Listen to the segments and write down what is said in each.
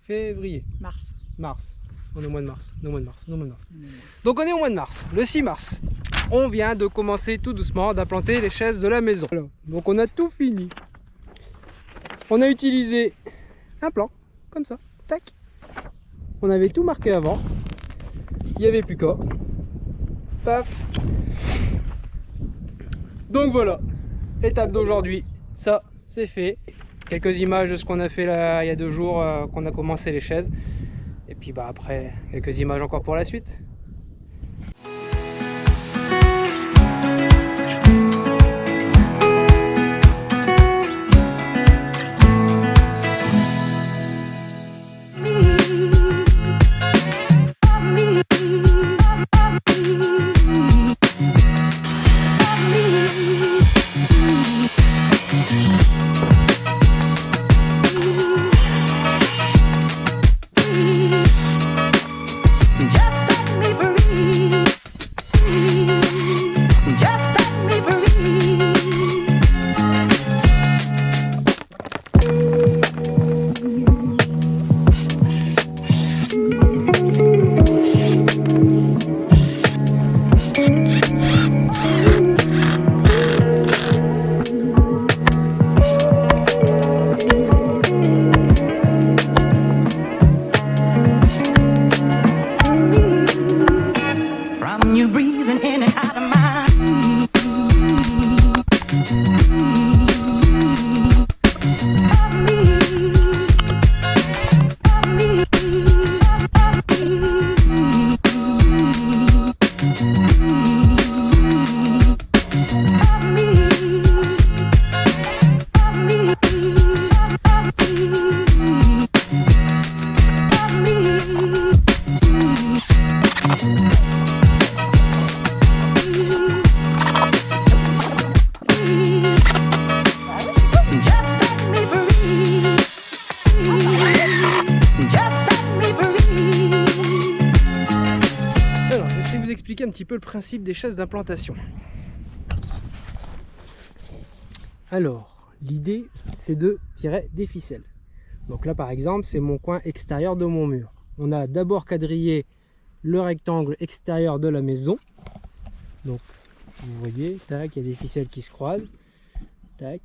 février. Mars. Mars. On est au mois de mars. Donc on est au mois de mars, le 6 mars. On vient de commencer tout doucement d'implanter les chaises de la maison. Alors, donc on a tout fini. On a utilisé un plan, comme ça, tac. On avait tout marqué avant. Il n'y avait plus qu'à. Paf. Donc voilà, étape d'aujourd'hui, ça c'est fait. Quelques images de ce qu'on a fait là il y a 2 jours qu'on a commencé les chaises. Et puis bah après, quelques images encore pour la suite. Un petit peu le principe des chaises d'implantation. Alors, l'idée c'est de tirer des ficelles. Donc là par exemple, c'est mon coin extérieur de mon mur. On a d'abord quadrillé le rectangle extérieur de la maison. Donc vous voyez, tac, il y a des ficelles qui se croisent. Tac.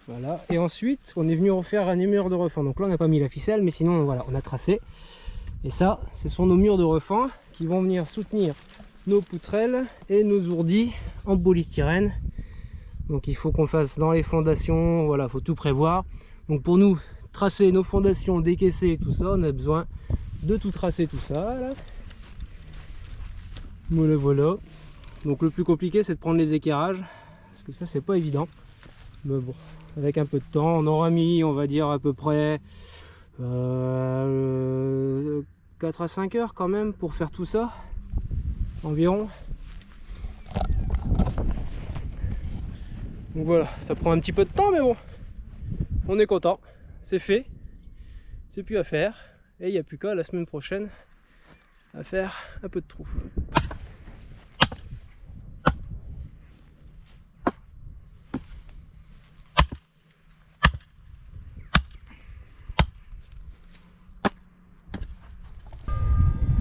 Voilà. Et ensuite, on est venu refaire un mur de refend. Donc là, on n'a pas mis la ficelle, mais sinon, voilà, on a tracé. Et ça, ce sont nos murs de refend qui vont venir soutenir nos poutrelles et nos ourdis en polystyrène. Donc il faut qu'on fasse dans les fondations, voilà, faut tout prévoir. Donc pour nous tracer nos fondations, décaisser tout ça, on a besoin de tout tracer tout ça là. Voilà, voilà. Donc le plus compliqué c'est de prendre les équerrages, parce que ça c'est pas évident. Mais bon, avec un peu de temps, on aura mis, on va dire à peu près 4 à 5 heures quand même pour faire tout ça. Environ. Donc voilà, ça prend un petit peu de temps, mais bon, on est content, c'est fait, c'est plus à faire, et il n'y a plus qu'à la semaine prochaine à faire un peu de trou.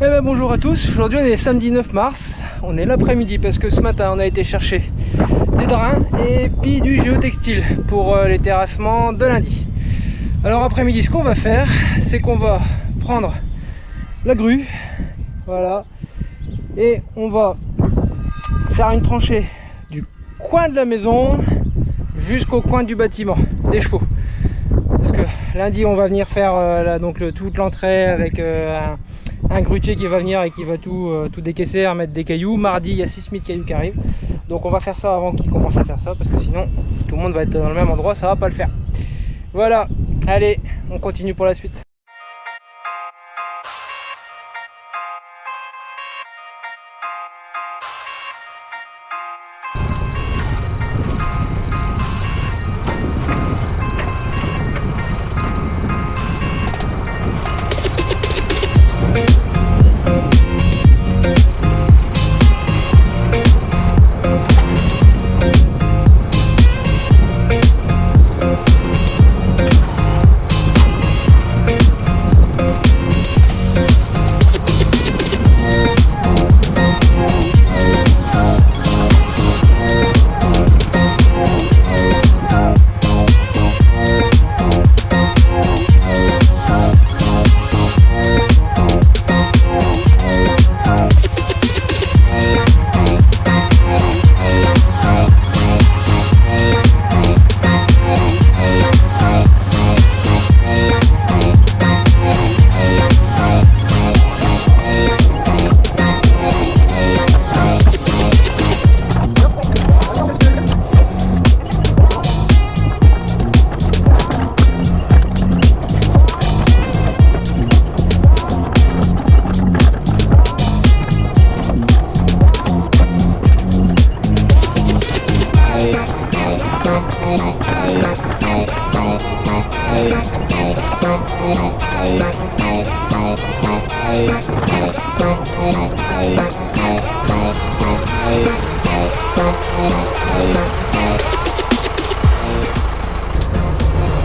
Eh ben bonjour à tous, aujourd'hui on est samedi 9 mars, on est l'après-midi parce que ce matin on a été chercher des drains et puis du géotextile pour les terrassements de lundi. Alors après-midi ce qu'on va faire, c'est qu'on va prendre la grue, voilà, et on va faire une tranchée du coin de la maison jusqu'au coin du bâtiment des chevaux. Parce que lundi on va venir faire toute l'entrée avec un grutier qui va venir et qui va tout décaisser, remettre des cailloux. Mardi il y a 6000 cailloux qui arrivent, donc on va faire ça avant qu'il commence à faire ça, parce que sinon tout le monde va être dans le même endroit, ça va pas le faire. Voilà, allez, on continue pour la suite.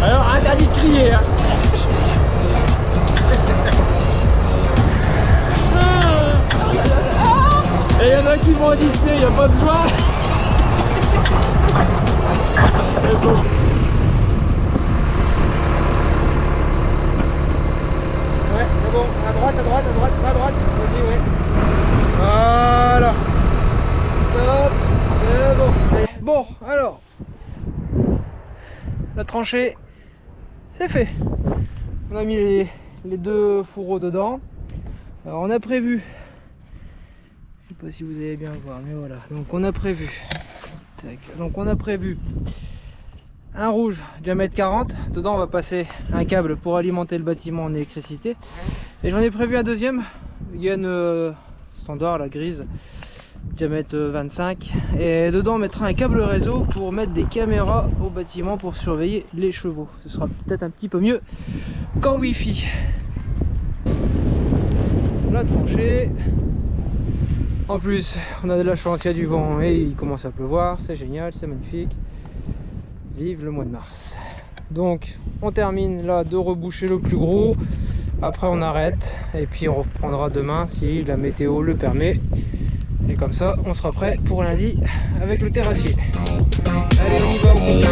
Alors interdit de crier hein. Et il y en a qui vont à Disney, il n'y a pas de joie. C'est bon. Ouais, c'est bon. À droite, à droite, à droite, pas à droite. Vas-y, ouais. Voilà. Stop. C'est bon. Bon, alors. La tranchée, c'est fait. On a mis les deux fourreaux dedans. Alors on a prévu. Je sais pas si vous allez bien voir, mais voilà. Donc on a prévu. Tac. Donc on a prévu un rouge diamètre 40. Dedans on va passer un câble pour alimenter le bâtiment en électricité. Et j'en ai prévu un deuxième. Gaine standard, la grise, diamètre 25. Et dedans on mettra un câble réseau pour mettre des caméras au bâtiment pour surveiller les chevaux. Ce sera peut-être un petit peu mieux qu'en wifi. La tranchée. En plus, on a de la chance, il y a du vent et il commence à pleuvoir, c'est génial, c'est magnifique. Vive le mois de mars. Donc, on termine là de reboucher le plus gros. Après, on arrête et puis on reprendra demain si la météo le permet. Et comme ça, on sera prêt pour lundi avec le terrassier. Allez, on y va, on continue.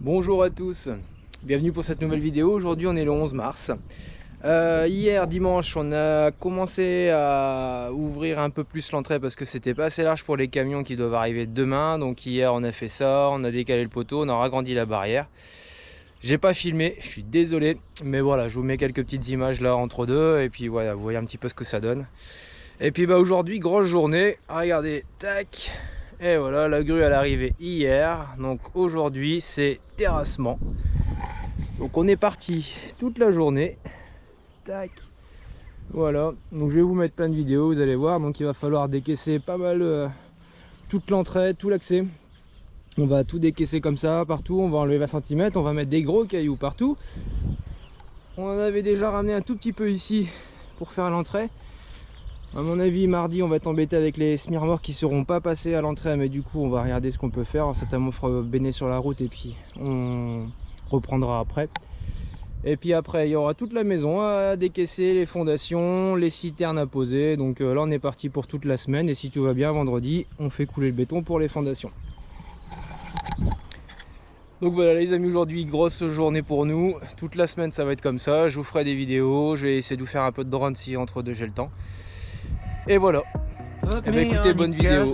Bonjour à tous, bienvenue pour cette nouvelle vidéo. Aujourd'hui on est le 11 mars. Hier dimanche on a commencé à ouvrir un peu plus l'entrée parce que c'était pas assez large pour les camions qui doivent arriver demain. Donc hier on a fait ça, on a décalé le poteau, on a agrandi la barrière. J'ai pas filmé, je suis désolé, mais voilà, je vous mets quelques petites images là entre deux et puis voilà, vous voyez un petit peu ce que ça donne. Et puis bah aujourd'hui grosse journée, regardez, tac. Et voilà, la grue elle est arrivée hier, donc aujourd'hui c'est terrassement. Donc on est parti toute la journée. Tac. Voilà, donc je vais vous mettre plein de vidéos, vous allez voir. Donc il va falloir décaisser pas mal toute l'entrée, tout l'accès. On va tout décaisser comme ça, partout, on va enlever 20 cm, on va mettre des gros cailloux partout. On en avait déjà ramené un tout petit peu ici pour faire l'entrée. À mon avis, mardi, on va être embêté avec les semi-remorques qui ne seront pas passés à l'entrée, mais du coup, on va regarder ce qu'on peut faire. Certainement, on fera béner sur la route et puis on reprendra après. Et puis après, il y aura toute la maison à décaisser, les fondations, les citernes à poser. Donc là, on est parti pour toute la semaine. Et si tout va bien, vendredi, on fait couler le béton pour les fondations. Donc voilà les amis, aujourd'hui grosse journée pour nous. Toute la semaine ça va être comme ça, je vous ferai des vidéos, je vais essayer de vous faire un peu de drone si entre deux j'ai le temps. Et voilà. Et bien écoutez, bonne vidéo.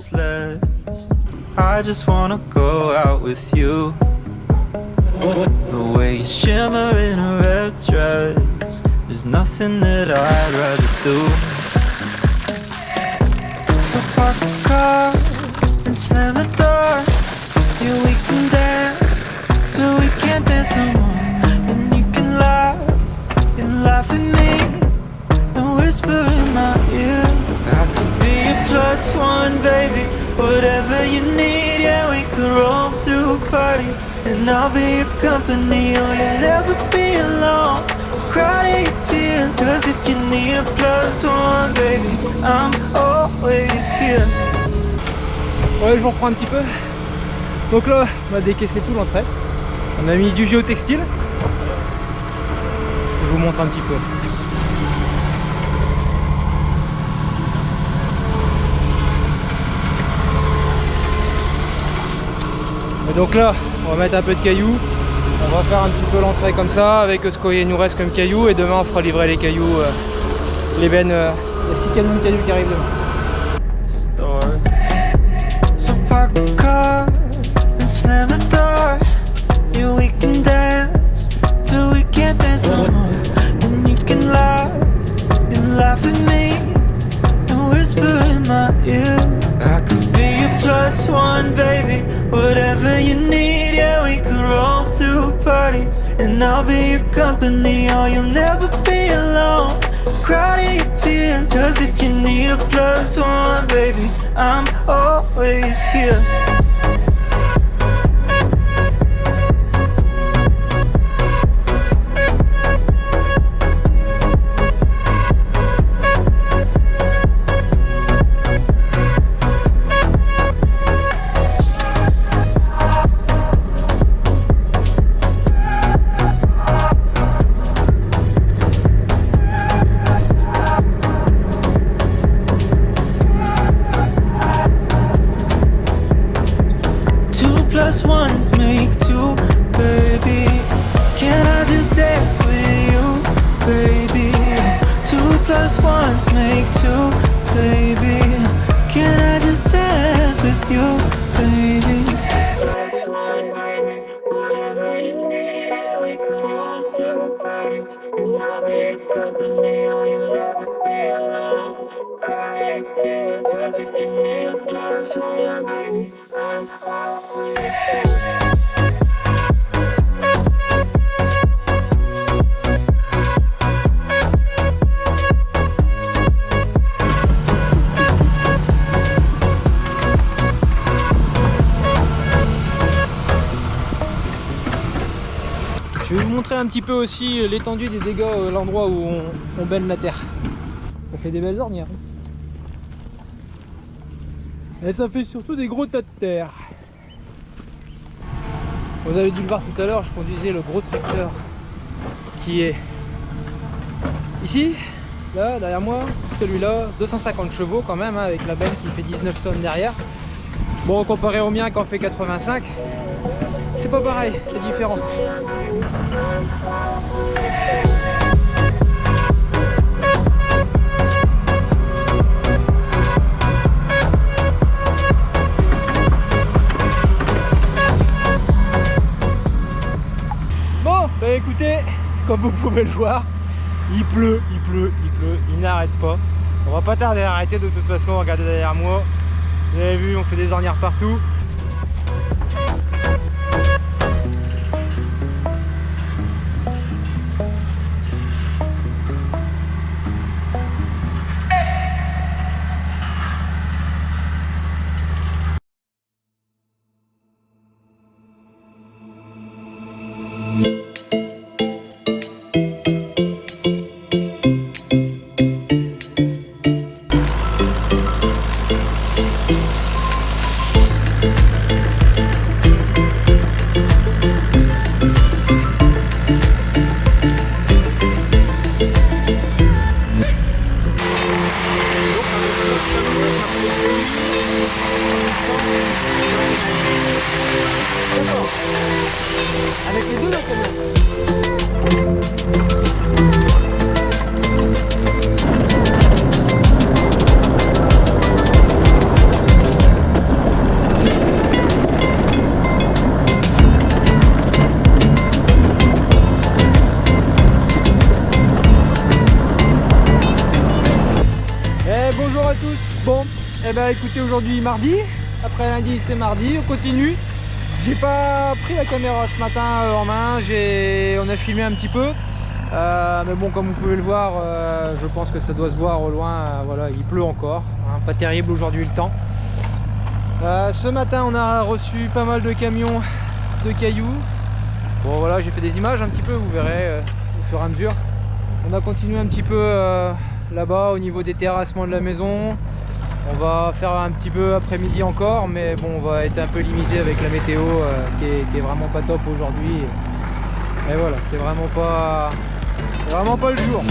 I just wanna go out with you. The way you shimmer in a red dress, there's nothing that I'd rather do. So park the car and slam the door. Yeah, we can dance till we can't dance no more. And you can laugh at me and whisper in my ear. I could be a +1, baby, whatever you need. Yeah, we could roll through parties and I'll be your company. Oh, you'll never be alone, cry to your tears. Cause if you need a +1, baby, I'm always here. Ouais, je vous reprends un petit peu. Donc là, on a décaissé tout l'entrée. On a mis du géotextile. Je vous montre un petit peu. Et donc là, on va mettre un peu de cailloux. On va faire un petit peu l'entrée comme ça, avec ce qu'il nous reste comme cailloux. Et demain, on fera livrer les cailloux, les bennes, les 6 camions de cailloux qui arrivent demain. Slam the door, yeah, we can dance till we can't and I'll be your company. Oh, you'll never be alone. Cry to your feelings, 'cause if you need a +1, baby, I'm always here. +1s make 2, baby. Can I just dance with you, baby? 2 +1s make 2, baby. Can I just dance with you, baby? +1, baby. Whatever you need, we come on celebrate. And I'll be your company, oh, you'll never be alone. Cry again, 'cause if you need a +1, baby, I'm always here. Je vais vous montrer un petit peu aussi l'étendue des dégâts à l'endroit où on baigne la terre. Ça fait des belles ornières. Et ça fait surtout des gros tas de terre. Vous avez dû le voir tout à l'heure, je conduisais le gros tracteur qui est ici, là, derrière moi. Celui-là, 250 chevaux quand même, hein, avec la benne qui fait 19 tonnes derrière. Bon, comparé au mien qui en fait 85, c'est pas pareil, c'est différent. Bon, bah écoutez, comme vous pouvez le voir, il pleut, il n'arrête pas. On va pas tarder à arrêter de toute façon, regardez derrière moi. Vous avez vu, on fait des ornières partout. Avec les deux là, bonjour à tous. Bon, et ben écoutez, aujourd'hui mardi, après lundi c'est mardi, on continue. J'ai pas pris la caméra ce matin en main, on a filmé un petit peu, mais bon, comme vous pouvez le voir, je pense que ça doit se voir au loin. Voilà, il pleut encore, hein, pas terrible aujourd'hui le temps. Ce matin on a reçu pas mal de camions de cailloux. Bon voilà, j'ai fait des images un petit peu, vous verrez au fur et à mesure. On a continué un petit peu là-bas au niveau des terrassements de la maison. On va faire un petit peu après-midi encore, mais bon, on va être un peu limité avec la météo qui est vraiment pas top aujourd'hui. Et voilà, c'est vraiment pas le jour.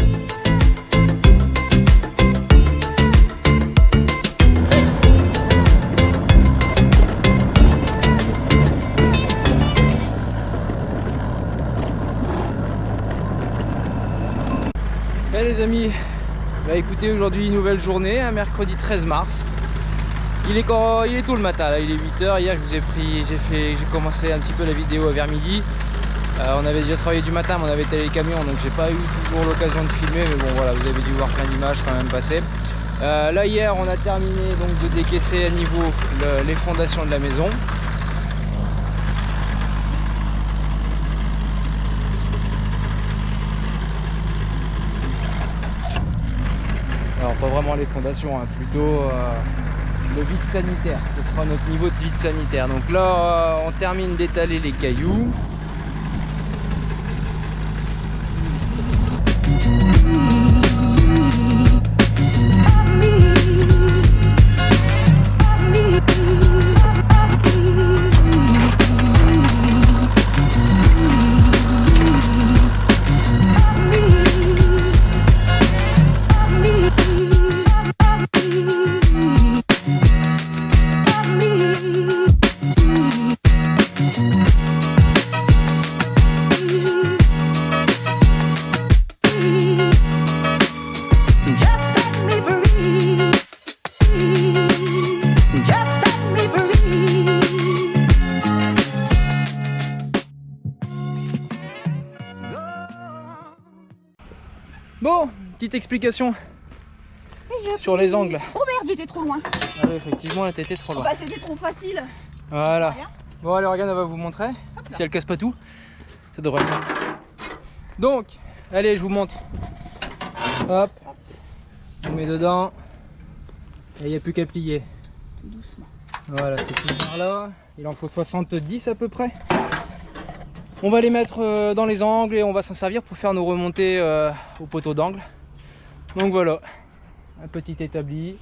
Et les amis, bah écoutez, aujourd'hui nouvelle journée, un mercredi 13 mars. Il est tôt le matin, là, il est 8h. Hier j'ai commencé un petit peu la vidéo vers midi. On avait déjà travaillé du matin, mais on avait étalé les camions, donc j'ai pas eu toujours l'occasion de filmer, mais bon voilà, vous avez dû voir plein d'images quand même passer. Là hier on a terminé donc de décaisser à niveau les fondations de la maison. Alors pas vraiment les fondations, hein, plutôt le vide sanitaire. Ce sera notre niveau de vide sanitaire. Donc là on termine d'étaler les cailloux. Bon, petite explication sur les angles. Oh merde, j'étais trop loin. Ah oui, effectivement, la tête est trop loin. Bah c'était trop facile. Voilà. Bon, allez, regarde, elle va vous montrer. Si elle casse pas tout, ça devrait le faire. Donc, allez, je vous montre. Hop, on met dedans. Et il n'y a plus qu'à plier. Tout doucement. Voilà, c'est tout par là. Il en faut 70 à peu près. On va les mettre dans les angles et on va s'en servir pour faire nos remontées au poteau d'angle. Donc voilà, un petit établi.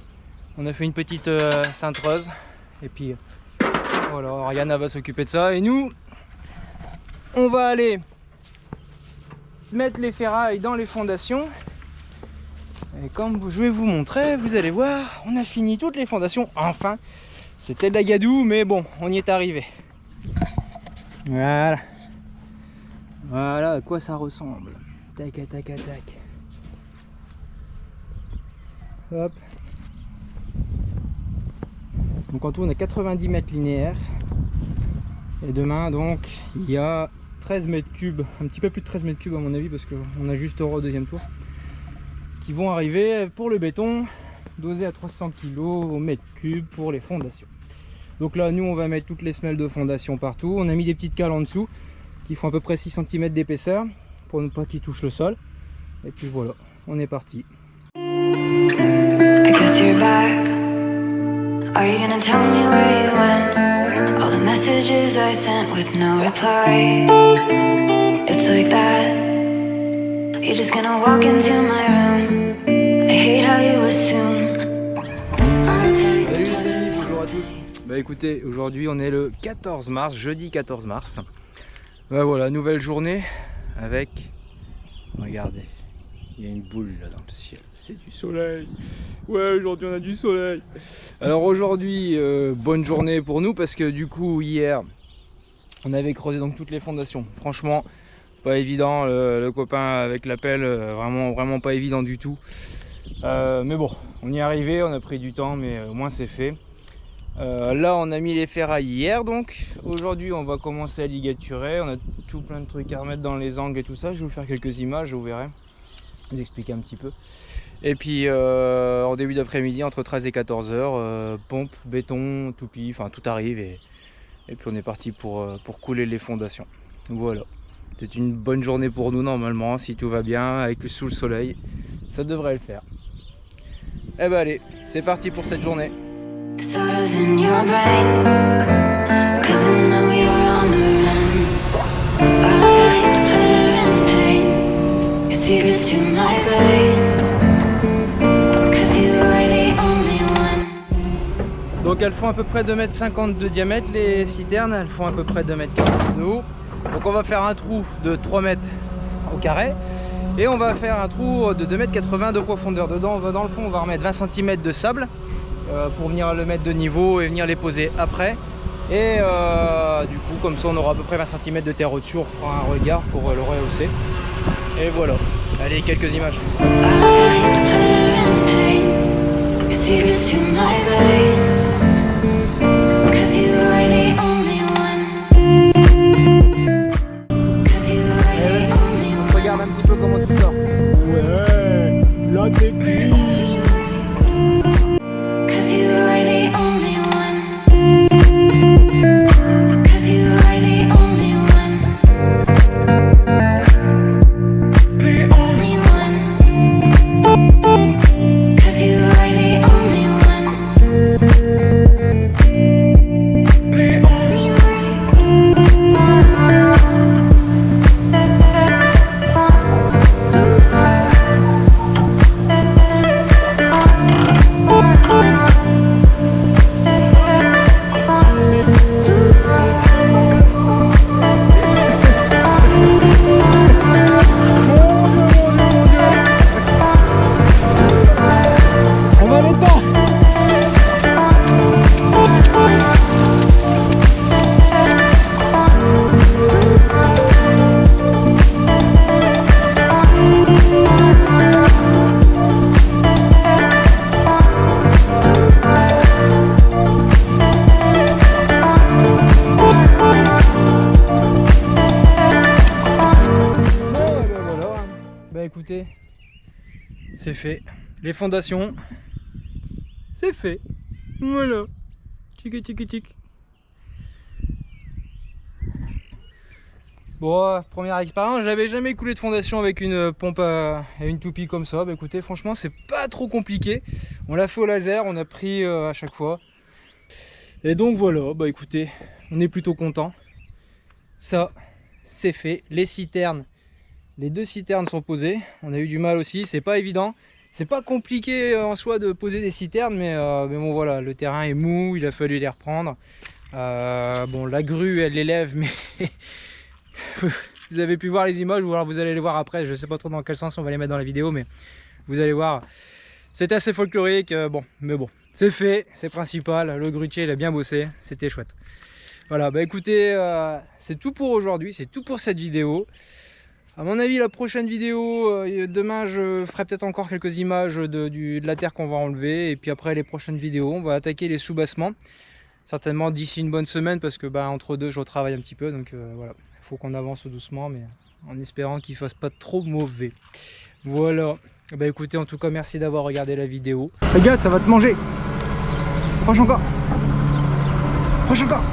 On a fait une petite cintreuse. Et puis voilà, Ariana va s'occuper de ça. Et nous, on va aller mettre les ferrailles dans les fondations. Et comme je vais vous montrer, vous allez voir, on a fini toutes les fondations. Enfin, c'était de la gadoue, mais bon, on y est arrivé. Voilà. Voilà à quoi ça ressemble. Tac, tac, tac. Hop. Donc en tout on a 90 mètres linéaires. Et demain donc il y a 13 mètres cubes, un petit peu plus de 13 mètres cubes à mon avis parce qu'on ajustera au deuxième tour. Qui vont arriver pour le béton, dosé à 300 kg au mètre cube pour les fondations. Donc là nous on va mettre toutes les semelles de fondation partout. On a mis des petites cales en dessous qui font à peu près 6 cm d'épaisseur pour ne pas qu'ils touchent le sol. Et puis voilà, on est parti. I guess you're back. Are you gonna tell me where you went? All the messages I sent with no reply. It's like that. You're just gonna walk into my room. I hate how you assume. Salut les amis, bonjour à tous. Bah écoutez, aujourd'hui on est le 14 mars, jeudi 14 mars. Bah voilà, nouvelle journée avec, regardez, il y a une boule là dans le ciel, c'est du soleil. Ouais, aujourd'hui on a du soleil. Alors aujourd'hui, bonne journée pour nous parce que du coup hier, on avait creusé donc toutes les fondations. Franchement, pas évident, le copain avec la pelle, vraiment pas évident du tout. Mais bon, on y est arrivé, on a pris du temps, mais au moins c'est fait. Là on a mis les ferrailles hier, donc aujourd'hui on va commencer à ligaturer. On a tout plein de trucs à remettre dans les angles et tout ça. Je vais vous faire quelques images, vous verrez, vous expliquer un petit peu. Et puis en début d'après-midi entre 13 et 14 h, pompe, béton, toupie, enfin tout arrive et puis on est parti pour couler les fondations. Voilà, c'est une bonne journée pour nous normalement, si tout va bien, avec sous le soleil, ça devrait le faire. Et ben allez, c'est parti pour cette journée. The sorrows in your brain, 'cause I know you're on the run. I'll take pleasure and pain, your secrets to my grave, 'cause you are the only one. Donc elles font à peu près 2,50 m de diamètre les citernes, elles font à peu près 2,40 m de haut. Donc on va faire un trou de 3 m au carré et on va faire un trou de 2,80 m de profondeur. Dedans, dans le fond, on va remettre 20 cm de sable pour venir le mettre de niveau et venir les poser après. Et du coup, comme ça, on aura à peu près 20 cm de terre au-dessus. On fera un regard pour le rehausser. Et voilà. Allez, quelques images. I'll take pleasure and pain, your secrets to my grave, 'cause you are the only one, 'cause you are the only one. On regarde un petit peu comment tout sort. Ouais, la technique. Cause écoutez, c'est fait. Les fondations, c'est fait. Voilà. Tchiki tchiki tchik. Bon, première expérience, j'avais jamais coulé de fondation avec une pompe et une toupie comme ça. Bah écoutez, franchement, c'est pas trop compliqué. On l'a fait au laser, on a pris à chaque fois. Et donc voilà, bah écoutez, on est plutôt content. Ça, c'est fait. Les citernes, les 2 citernes sont posées. On a eu du mal aussi, c'est pas évident. C'est pas compliqué en soi de poser des citernes, mais bon voilà, le terrain est mou, il a fallu les reprendre. Bon, la grue, elle l'élève, mais vous avez pu voir les images, ou alors vous allez les voir après. Je sais pas trop dans quel sens on va les mettre dans la vidéo, mais vous allez voir. C'était assez folklorique, mais bon, c'est fait, c'est principal. Le grutier, il a bien bossé, c'était chouette. Voilà, bah écoutez, c'est tout pour aujourd'hui, c'est tout pour cette vidéo. À mon avis, la prochaine vidéo, demain, je ferai peut-être encore quelques images de la terre qu'on va enlever. Et puis après, les prochaines vidéos, on va attaquer les sous-bassements. Certainement d'ici une bonne semaine, parce que bah, entre deux, je retravaille un petit peu. Donc voilà, il faut qu'on avance doucement, mais en espérant qu'il ne fasse pas trop mauvais. Voilà. Bah écoutez, en tout cas, merci d'avoir regardé la vidéo. Les gars, ça va te manger. Approche encore. Approche encore.